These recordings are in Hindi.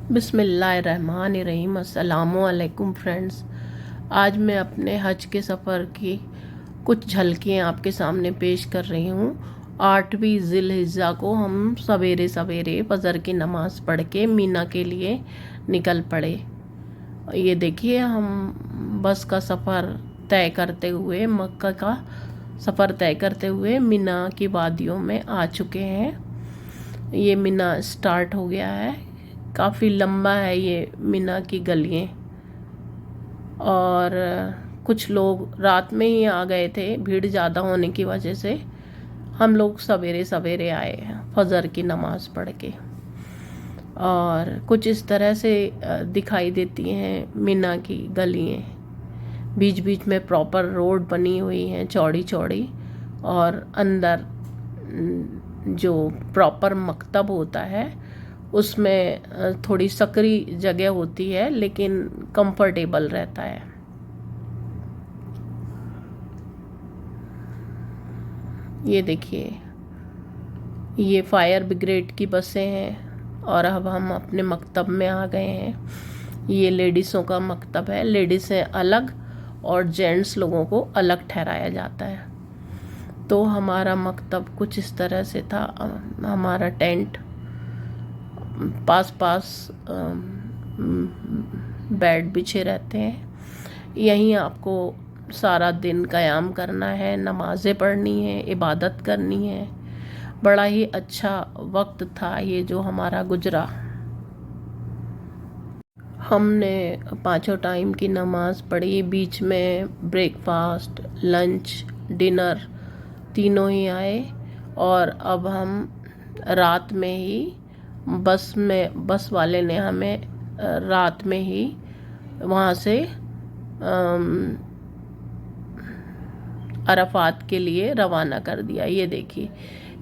बिस्मिल्लाहिर्रहमानिर्रहीम। अस्सलामुअलैकुम फ्रेंड्स। आज मैं अपने हज के सफ़र की कुछ झलकियाँ आपके सामने पेश कर रही हूँ। 8वीं ज़िल-हिज्जा को हम सवेरे सवेरे फजर की नमाज़ पढ़ के मीना के लिए निकल पड़े। ये देखिए, हम बस का सफ़र तय करते हुए, मक्का का सफ़र तय करते हुए मीना की वादियों में आ चुके हैं। ये मीना स्टार्ट हो गया है। काफ़ी लंबा है ये मीना की गलियाँ, और कुछ लोग रात में ही आ गए थे भीड़ ज़्यादा होने की वजह से। हम लोग सवेरे सवेरे आए हैं फजर की नमाज़ पढ़ के, और कुछ इस तरह से दिखाई देती हैं मीना की गलियाँ। बीच बीच में प्रॉपर रोड बनी हुई हैं, चौड़ी चौड़ी, और अंदर जो प्रॉपर मकतब होता है उसमें थोड़ी सकरी जगह होती है, लेकिन कंफर्टेबल रहता है। ये देखिए, ये फायर ब्रिगेड की बसें हैं, और अब हम अपने मकतब में आ गए हैं। ये लेडीज़ों का मकतब है। लेडीज़ें अलग और जेंट्स लोगों को अलग ठहराया जाता है। तो हमारा मकतब कुछ इस तरह से था। हमारा टेंट पास पास बेड बिछे रहते हैं। यहीं आपको सारा दिन क़याम करना है, नमाज़ें पढ़नी है, इबादत करनी है। बड़ा ही अच्छा वक्त था ये जो हमारा गुजरा। हमने 5 टाइम की नमाज़ पढ़ी, बीच में ब्रेकफास्ट, लंच, डिनर तीनों ही आए, और अब हम रात में ही बस वाले ने हमें रात में ही वहाँ से अराफात के लिए रवाना कर दिया। ये देखिए,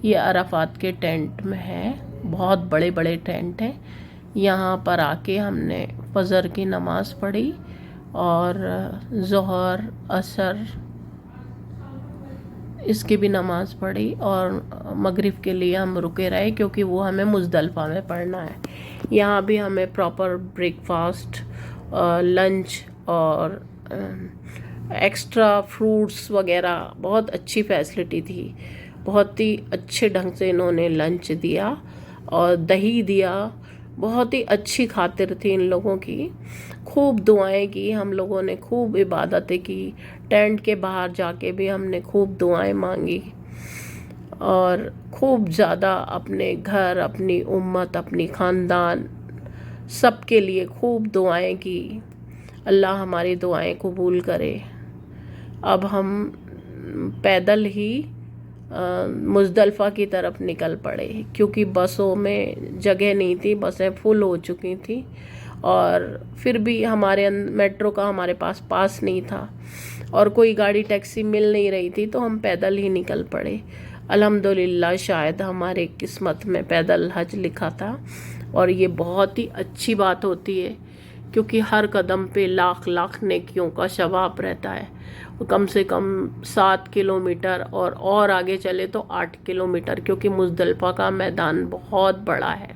ये अराफात के टेंट में है। बहुत बड़े बड़े टेंट हैं। यहाँ पर आके हमने फजर की नमाज़ पढ़ी, और ज़ोहर, असर इसकी भी नमाज़ पढ़ी, और मगरिब के लिए हम रुके रहे क्योंकि वो हमें मुज़दलिफ़ा में पढ़ना है। यहाँ भी हमें प्रॉपर ब्रेकफास्ट, लंच और एक्स्ट्रा फ्रूट्स वगैरह, बहुत अच्छी फैसिलिटी थी। बहुत ही अच्छे ढंग से इन्होंने लंच दिया और दही दिया। बहुत ही अच्छी खातिर थी इन लोगों की। खूब दुआएं की हम लोगों ने, खूब इबादतें की। टेंट के बाहर जाके भी हमने खूब दुआएं मांगी, और खूब ज़्यादा अपने घर, अपनी उम्मत, अपनी ख़ानदान, सब के लिए खूब दुआएं की। अल्लाह हमारी दुआएं कबूल करे। अब हम पैदल ही मुज़दलिफ़ा की तरफ निकल पड़े, क्योंकि बसों में जगह नहीं थी, बसें फुल हो चुकी थी, और फिर भी हमारे मेट्रो का हमारे पास नहीं था, और कोई गाड़ी टैक्सी मिल नहीं रही थी, तो हम पैदल ही निकल पड़े। अल्हम्दुलिल्लाह, शायद हमारे किस्मत में पैदल हज लिखा था, और ये बहुत ही अच्छी बात होती है, क्योंकि हर कदम पे लाख लाख नेकियों का सवाब रहता है। कम से कम 7 किलोमीटर, और आगे चले तो 8 किलोमीटर, क्योंकि मुज़दलिफ़ा का मैदान बहुत बड़ा है।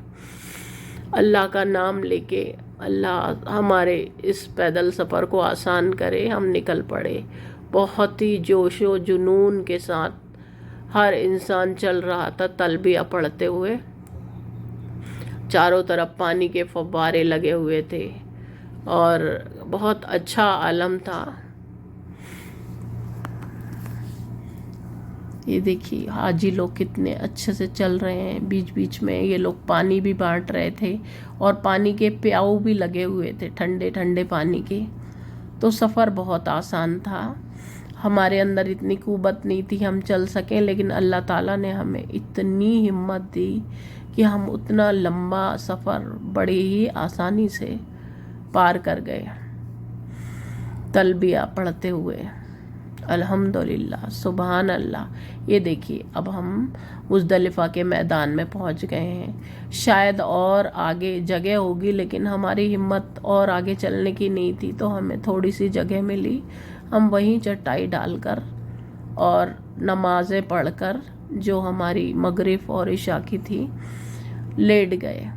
अल्लाह का नाम लेके अल्लाह हमारे इस पैदल सफ़र को आसान करे। हम निकल पड़े बहुत ही जोश व जुनून के साथ। हर इंसान चल रहा था तलबिया पढ़ते हुए। चारों तरफ पानी के फव्वारे लगे हुए थे, और बहुत अच्छा आलम था। ये देखिए, हाजी लोग कितने अच्छे से चल रहे हैं। बीच बीच में ये लोग पानी भी बांट रहे थे, और पानी के प्याऊ भी लगे हुए थे, ठंडे ठंडे पानी के। तो सफ़र बहुत आसान था। हमारे अंदर इतनी कुव्वत नहीं थी हम चल सकें, लेकिन अल्लाह ताला ने हमें इतनी हिम्मत दी कि हम उतना लंबा सफ़र बड़े ही आसानी से पार कर गए, तलबिया पढ़ते हुए। अल्हम्दुलिल्लाह, सुबहान अल्लाह। ये देखिए, अब हम मुज़दलिफ़ा के मैदान में पहुंच गए हैं। शायद और आगे जगह होगी, लेकिन हमारी हिम्मत और आगे चलने की नहीं थी, तो हमें थोड़ी सी जगह मिली। हम वहीं चटाई डालकर और नमाज़ें पढ़कर, जो हमारी मगरिब और इशा की थी, लेट गए।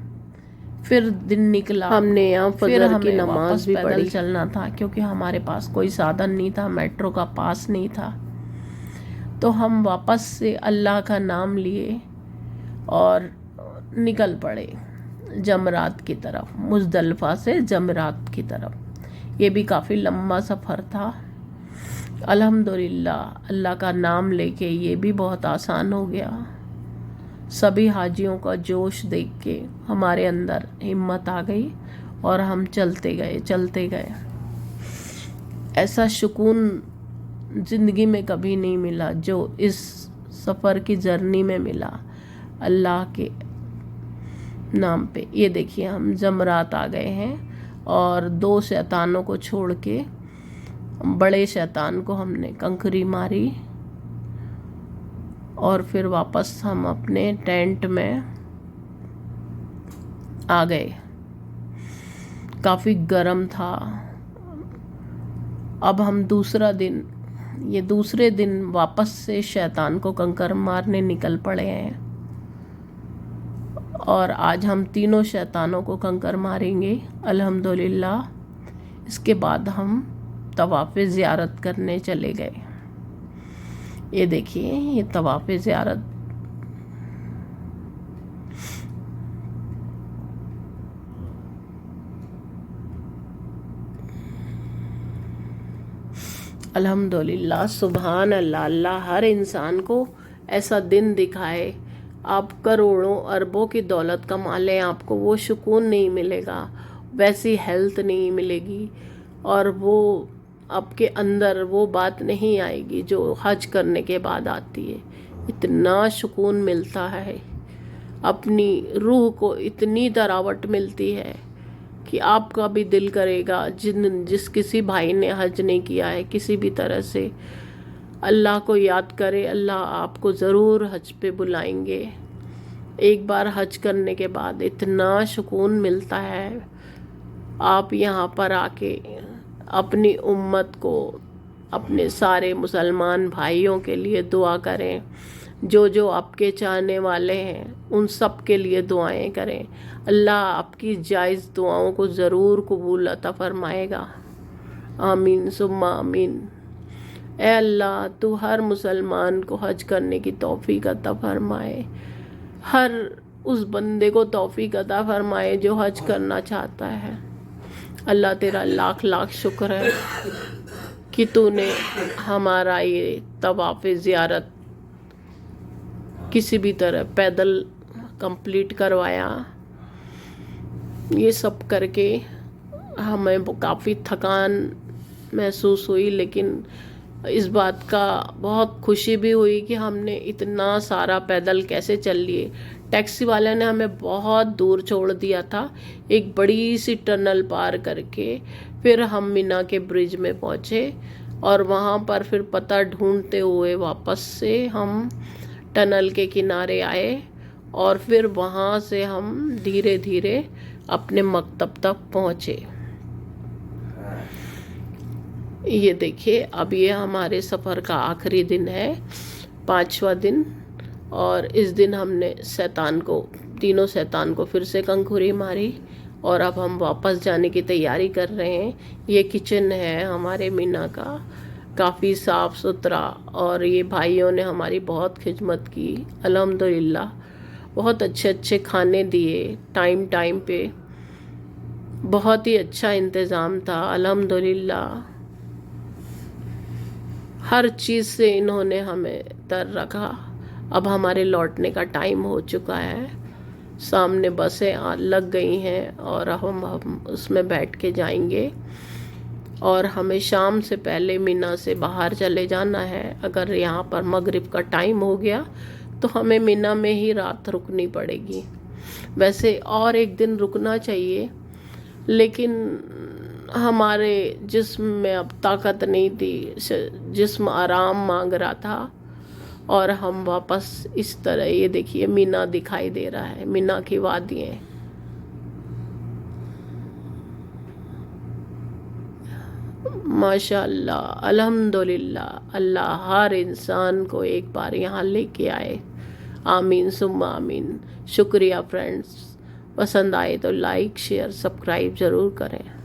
फिर दिन निकला, हमने यहाँ फिर फजर की हमें नमाज वापस भी पैदल पढ़ी। चलना था क्योंकि हमारे पास कोई साधन नहीं था, मेट्रो का पास नहीं था। तो हम वापस से अल्लाह का नाम लिए और निकल पड़े जमरात की तरफ, मुज़दलिफ़ा से जमरात की तरफ। ये भी काफ़ी लंबा सफ़र था। अल्हम्दुलिल्लाह अल्लाह का नाम लेके ये भी बहुत आसान हो गया। सभी हाजियों का जोश देख के हमारे अंदर हिम्मत आ गई और हम चलते गए। ऐसा सुकून ज़िंदगी में कभी नहीं मिला जो इस सफ़र की जर्नी में मिला अल्लाह के नाम पे। ये देखिए हम जमरात आ गए हैं और 2 शैतानों को छोड़ के बड़े शैतान को हमने कंकरी मारी और फिर वापस हम अपने टेंट में आ गए। काफ़ी गर्म था। अब हम दूसरे दिन वापस से शैतान को कंकर मारने निकल पड़े हैं और आज हम तीनों शैतानों को कंकर मारेंगे अल्हम्दुलिल्लाह। इसके बाद हम तवाफ़े ज़ियारत करने चले गए। ये देखिए ये तवाफ़े ज़ियारत। अल्हम्दुलिल्लाह, सुभान अल्लाह। अल्लाह हर इंसान को ऐसा दिन दिखाए। आप करोड़ों अरबों की दौलत कमा लें, आपको वो सुकून नहीं मिलेगा, वैसी हेल्थ नहीं मिलेगी और वो आपके अंदर वो बात नहीं आएगी जो हज करने के बाद आती है। इतना सुकून मिलता है, अपनी रूह को इतनी तरावट मिलती है कि आपका भी दिल करेगा, जिस किसी भाई ने हज नहीं किया है किसी भी तरह से, अल्लाह को याद करे, अल्लाह आपको ज़रूर हज पे बुलाएंगे। एक बार हज करने के बाद इतना सुकून मिलता है। आप यहाँ पर आके अपनी उम्मत को, अपने सारे मुसलमान भाइयों के लिए दुआ करें। जो आपके चाहने वाले हैं उन सब के लिए दुआएं करें। अल्लाह आपकी जायज़ दुआओं को ज़रूर कबूल अता फरमाएगा। आमीन सुम्मा आमीन। ए अल्लाह, तू हर मुसलमान को हज करने की तौफीक अता फरमाए। हर उस बंदे को तौफीक अता फरमाए जो हज करना चाहता है। अल्लाह तेरा लाख लाख शुक्र है कि तूने हमारा ये तवाफ़े ज़ियारत किसी भी तरह पैदल कंप्लीट करवाया। ये सब करके हमें काफ़ी थकान महसूस हुई, लेकिन इस बात का बहुत खुशी भी हुई कि हमने इतना सारा पैदल कैसे चल लिए। टैक्सी वाले ने हमें बहुत दूर छोड़ दिया था, एक बड़ी सी टनल पार करके फिर हम मीना के ब्रिज में पहुँचे और वहाँ पर फिर पता ढूंढते हुए वापस से हम टनल के किनारे आए और फिर वहाँ से हम धीरे धीरे अपने मकतब तक पहुँचे। ये देखिए अब ये हमारे सफ़र का आखिरी दिन है, 5वां दिन, और इस दिन हमने तीनों शैतान को फिर से कंकुरी मारी और अब हम वापस जाने की तैयारी कर रहे हैं। ये किचन है हमारे मीना का, काफ़ी साफ़ सुथरा, और ये भाइयों ने हमारी बहुत खिदमत की अल्हम्दुलिल्लाह। बहुत अच्छे अच्छे खाने दिए टाइम टाइम पे, बहुत ही अच्छा इंतज़ाम था अल्हम्दुलिल्लाह। हर चीज़ से इन्होंने हमें तर रखा। अब हमारे लौटने का टाइम हो चुका है, सामने बसें लग गई हैं और हम उसमें बैठ के जाएंगे और हमें शाम से पहले मीना से बाहर चले जाना है। अगर यहाँ पर मगरिब का टाइम हो गया तो हमें मीना में ही रात रुकनी पड़ेगी। वैसे और एक दिन रुकना चाहिए, लेकिन हमारे जिस्म में अब ताकत नहीं थी, जिस्म आराम मांग रहा था और हम वापस इस तरह, ये देखिए मीना दिखाई दे रहा है, मीना की वादियाँ। माशाअल्लाह अल्हम्दुलिल्लाह, अल्लाह हर इंसान को एक बार यहाँ लेके आए। आमीन सुम्मा आमीन। शुक्रिया फ्रेंड्स। पसंद आए तो लाइक शेयर सब्सक्राइब ज़रूर करें।